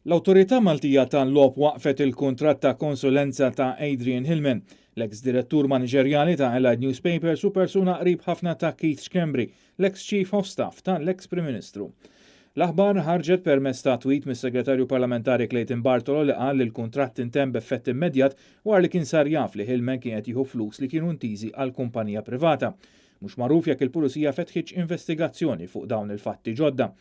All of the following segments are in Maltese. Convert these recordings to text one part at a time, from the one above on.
L-Awtorità Maltija tal-Logħob waqfet il-kuntratt ta' konsulenza ta' Adrian Hillman, l-eks direttur maniġerjali ta' Allied Newspapers u persuna qrib ħafna ta' Keith Schembri, l-eks Chief of Staff tal-eks Prim Ministru. L-aħbar ħarġet permezz ta' tweet mis-Segretarju Parlamentari Clayton Bartolo li qal li l-kuntratt intemm b'effett immedjat wara li kien sar jaf li Hillman kien qed jieħu flus li kienu ntiżi għal kumpanija privata. Mhux magħruf jekk il-Pulizija fetħitx investigazzjoni fuq dawn il-fatti ġodda.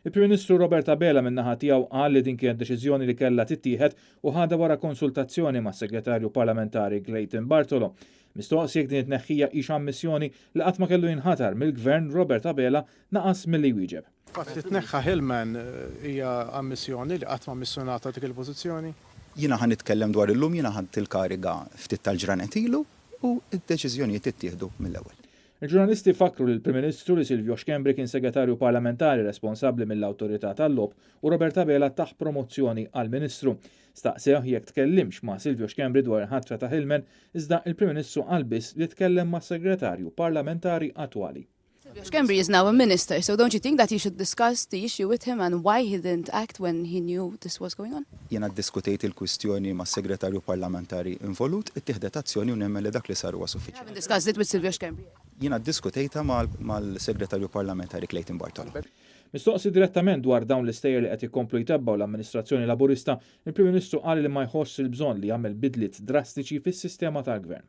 Il-Prim Ministru Robert Abela min-naħa tiegħu qal li din kienet deċiżjoni li kellha tittieħed u ħadha wara konsultazzjoni mas-Segretarju Parlamentari Clayton Bartolo. Mistoqsi jekk din it-tneħħija hix ammissjoni li qatt ma kellu jinħatar mill-Gvern Robert Abela naqas milli wieġeb. Fatt li tneħħa Hillman hija ammissjoni li qatt ma missjonata dik il-pożizzjoni? Jiena ħan nitkellem dwar illum, jiena ħadd il-kariga ftit tal-ġranet ilu u d-deċiżjonijiet ittieħdu mill-ewwel. Il-ġurnalisti fakru li l-Prim Ministru li Silvio Schembri kien segretarju parlamentari responsabbli mill-Awtorità tal-Logħob u Robert Abela taħ promozzjoni għal Ministru. Staqsew jekk tkellimx ma' Silvio Schembri dwar ħatra ta' Hillman, iżda il-Prim Ministru qal biss li tkellem ma' segretarju parlamentari attwali. Schembri is now a minister, so don't you think that you should discuss the issue with him and why he didn't act when he knew this was going on? Jiena ddiskutejt il-kwistjoni ma' segretarju parlamentari involut, ittieħdet azzjoni u nemmen li dak li sar huwa suffiċjenti. Haven't discussed it with Silvio Schembri. Jiena ddiskutejta mal-segretarju parlamentari Clayton Bartolo. Mistoqsi direttament dwar dawn l-istejjer li qed ikomplu jtebbaw l-amministrazzjoni laburista, il-Prim Ministru qal li ma jħoss il-bżonn li jagħmel bidliet drastiċi fis-sistema tal-Gvern.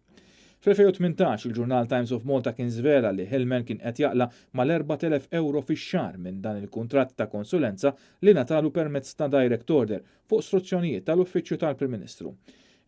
Fl-2018 il-ġurnal Times of Malta kien żvela li Hillman kien qed jaqla mal-4,000 euro fix-xahar minn dan il-kuntratt ta' konsulenza li natalu permezz ta' direct order fuq istruzzjonijiet tal-Uffiċċju tal-Prim Ministru.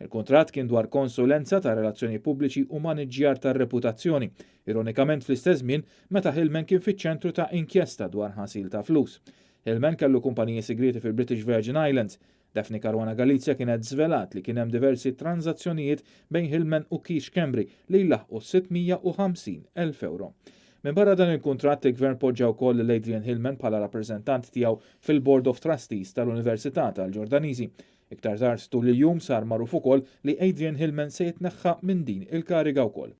Il-kuntratt kien dwar konsulenza ta' relazzjoni pubbliċi u maniġġjar tar-reputazzjoni, ironikament fl-istess żmien meta Hillman kien fiċ-ċentru ta' inkjesta dwar ħasil ta' flus. Hillman kellu kumpaniji segreti fil-British Virgin Islands. Daphne Caruana Galizia kienet żvelat li kien hemm diversi tranzazzjonijiet bejn Hillman u Keith Schembri li jlaħqu 650,000 euro. Min barra dan il-kuntratt il-Gvern poġġa wkoll lil Adrian Hillman bħala rappreżentant tiegħu fil-Board of Trustees tal-Università tal-Ġordaniżi. Iktar tard tul il-jum sar magħruf ukoll li Adrian Hillman se jitneħħa minn din il-kariga wkoll.